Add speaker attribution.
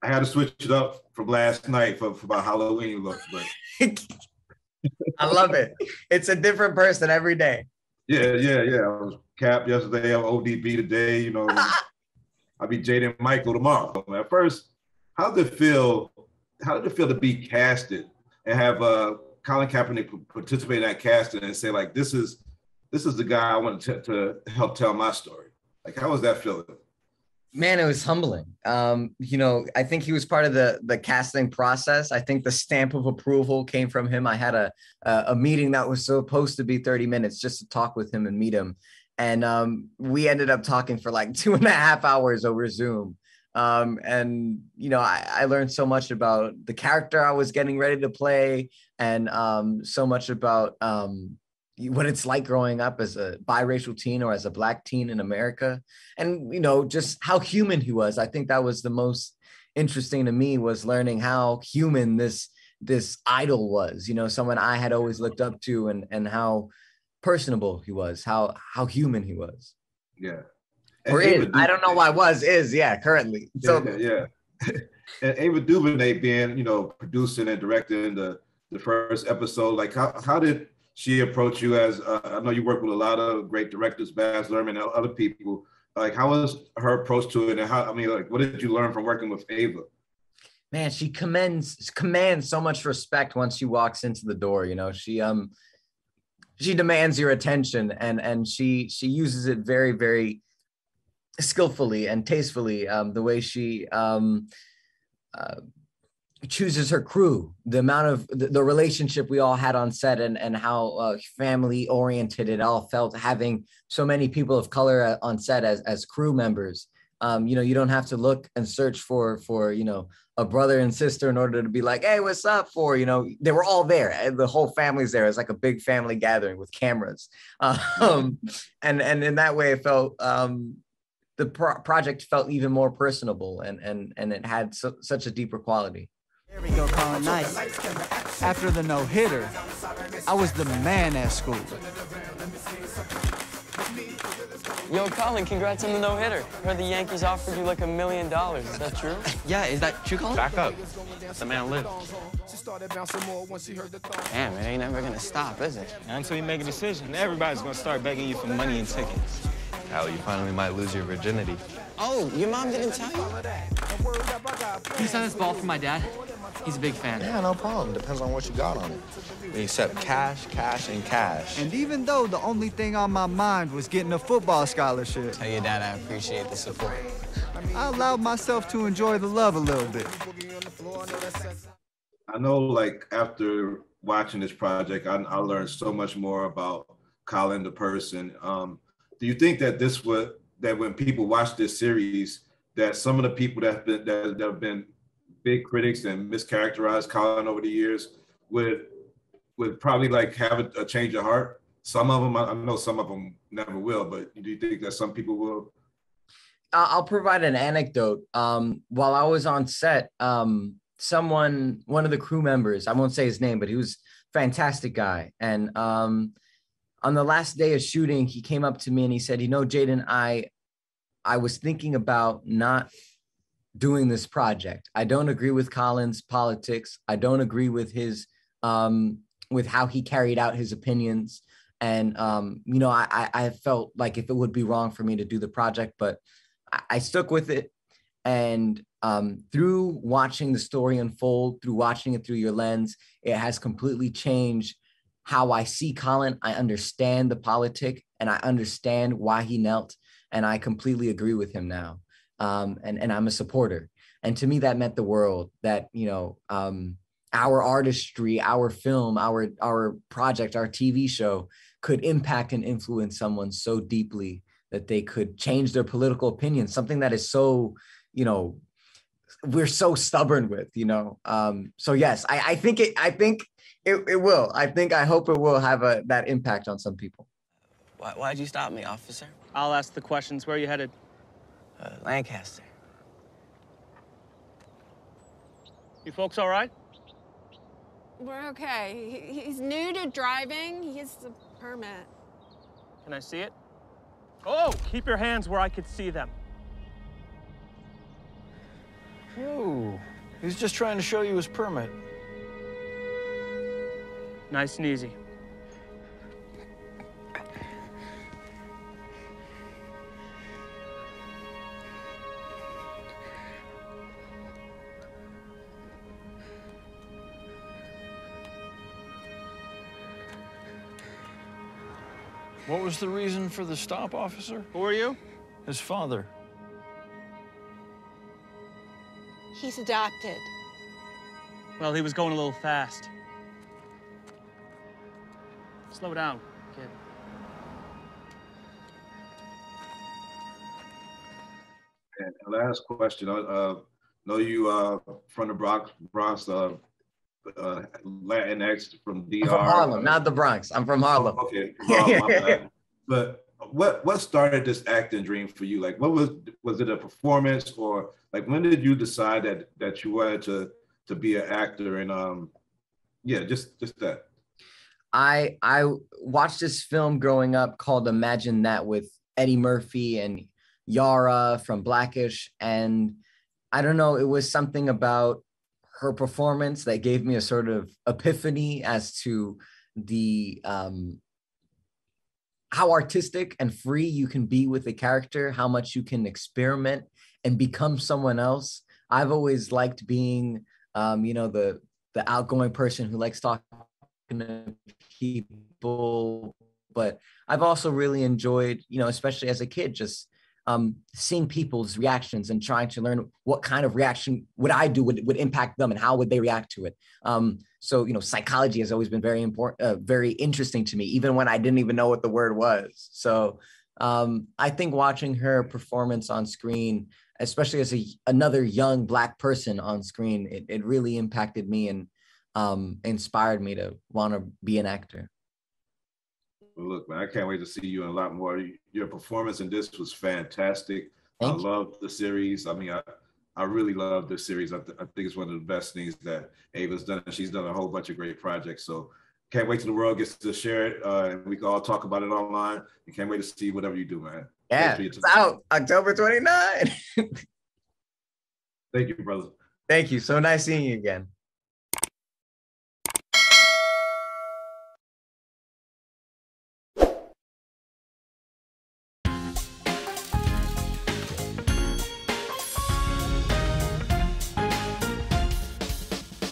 Speaker 1: I had to switch it up from last night for my Halloween look, but
Speaker 2: I love it. It's a different person every day.
Speaker 1: yeah. I was Cap yesterday. I'm ODB today. You know, I'll be Jaden Michael tomorrow. At first, how did it feel? How did it feel to be casted and have Colin Kaepernick participate in that casting and say like, this is the guy I want to help tell my story? Like, how was that feeling?
Speaker 2: Man, it was humbling. You know, I think he was part of the casting process. I think the stamp of approval came from him. I had a meeting that was supposed to be 30 minutes just to talk with him and meet him. And we ended up talking for like 2.5 hours over Zoom. And, you know, I learned so much about the character I was getting ready to play, and so much about what it's like growing up as a biracial teen or as a Black teen in America. And, you know, just how human he was. I think that was the most interesting to me, was learning how human this idol was, you know, someone I had always looked up to, and how personable he was, how human he was.
Speaker 1: Yeah.
Speaker 2: Or is, I don't know why is, yeah, currently. So
Speaker 1: yeah. And Ava DuVernay being, you know, producing and directing the first episode, like how did she approach you? As I know you work with a lot of great directors, Baz Luhrmann and other people. Like, how was her approach to it, and how? I mean, like, what did you learn from working with Ava?
Speaker 2: Man, she commands so much respect once she walks into the door. You know, she demands your attention, and she uses it very, very skillfully and tastefully. The way she chooses her crew, the amount of the relationship we all had on set, and how family oriented it all felt, having so many people of color on set as crew members. You know, you don't have to look and search for, you know, a brother and sister in order to be like, hey, what's up for, you know, they were all there. The whole family's there. It's like a big family gathering with cameras. And in that way, it felt, the project felt even more personable, and it had such a deeper quality.
Speaker 3: There we go, Colin. Nice. After the no-hitter, I was the man at school.
Speaker 4: Yo, Colin, congrats on the no-hitter. Heard the Yankees offered you like $1 million. Is that true?
Speaker 5: Yeah, is that true, Colin?
Speaker 6: Back up. Let the man live.
Speaker 4: Damn, it ain't never gonna stop, is it?
Speaker 6: Until you make a decision, everybody's gonna start begging you for money and tickets.
Speaker 5: Hell, you finally might lose your virginity.
Speaker 4: Oh, your mom didn't tell you?
Speaker 5: Can you sign this ball for my dad? He's a big fan.
Speaker 7: Yeah, no problem. Depends on what you got on it. We accept cash, and cash.
Speaker 3: And even though the only thing on my mind was getting a football scholarship,
Speaker 4: Tell your dad I appreciate the support.
Speaker 3: I allowed myself to enjoy the love a little bit.
Speaker 1: I know, like, after watching this project, I learned so much more about Colin, the person. Do you think that that when people watch this series, that some of the people that have been big critics and mischaracterized Colin over the years would probably like have a change of heart? Some of them, I know some of them never will, but do you think that some people will?
Speaker 2: I'll provide an anecdote. While I was on set, one of the crew members, I won't say his name, but he was a fantastic guy. And on the last day of shooting, he came up to me and he said, you know, Jaden, I was thinking about not doing this project. I don't agree with Colin's politics. I don't agree with his, with how he carried out his opinions. And, you know, I felt like if it would be wrong for me to do the project, but I stuck with it. And through watching the story unfold, through watching it through your lens, it has completely changed how I see Colin. I understand the politic, and I understand why he knelt, and I completely agree with him now. And I'm a supporter. And to me, that meant the world, that, you know, our artistry, our film, our project, our TV show could impact and influence someone so deeply that they could change their political opinion, something that is so, you know, we're so stubborn with, you know. So yes, I think it will. I hope it will have that impact on some people.
Speaker 4: Why'd you stop me, officer?
Speaker 8: I'll ask the questions. Where are you headed?
Speaker 4: Lancaster.
Speaker 8: You folks all right?
Speaker 9: We're okay. He's new to driving. He has a permit.
Speaker 8: Can I see it? Oh, keep your hands where I could see them.
Speaker 4: Ooh.
Speaker 3: He's just trying to show you his permit.
Speaker 8: Nice and easy.
Speaker 3: What was the reason for the stop, officer?
Speaker 8: Who are you?
Speaker 3: His father.
Speaker 9: He's adopted.
Speaker 8: Well, he was going a little fast. Slow down, kid.
Speaker 1: And last question. Know you from the Bronx, Latinx from DR.
Speaker 2: I'm from Harlem, not the Bronx. I'm from Harlem.
Speaker 1: Oh, okay. My bad. But what started this acting dream for you? Like, what was it a performance, or like when did you decide that you wanted to be an actor? And yeah, just that.
Speaker 2: I watched this film growing up called Imagine That with Eddie Murphy and Yara from Blackish, and I don't know, it was something about her performance that gave me a sort of epiphany as to the how artistic and free you can be with a character, how much you can experiment and become someone else. I've always liked being, the outgoing person who likes talking to people, but I've also really enjoyed, especially as a kid, just seeing people's reactions and trying to learn what kind of reaction would I do would impact them and how would they react to it. So psychology has always been very important, very interesting to me, even when I didn't even know what the word was. So I think watching her performance on screen, especially as another young Black person on screen, it really impacted me and inspired me to want to be an actor.
Speaker 1: Well, look, man, I can't wait to see you in a lot more. Your performance in this was fantastic. I love the series. I mean, I really love this series. I think it's one of the best things that Ava's done. She's done a whole bunch of great projects. So can't wait till the world gets to share it. And we can all talk about it online. And can't wait to see whatever you do, man.
Speaker 2: Yeah, it's out October 29.
Speaker 1: Thank you, brother.
Speaker 2: Thank you. So nice seeing you again.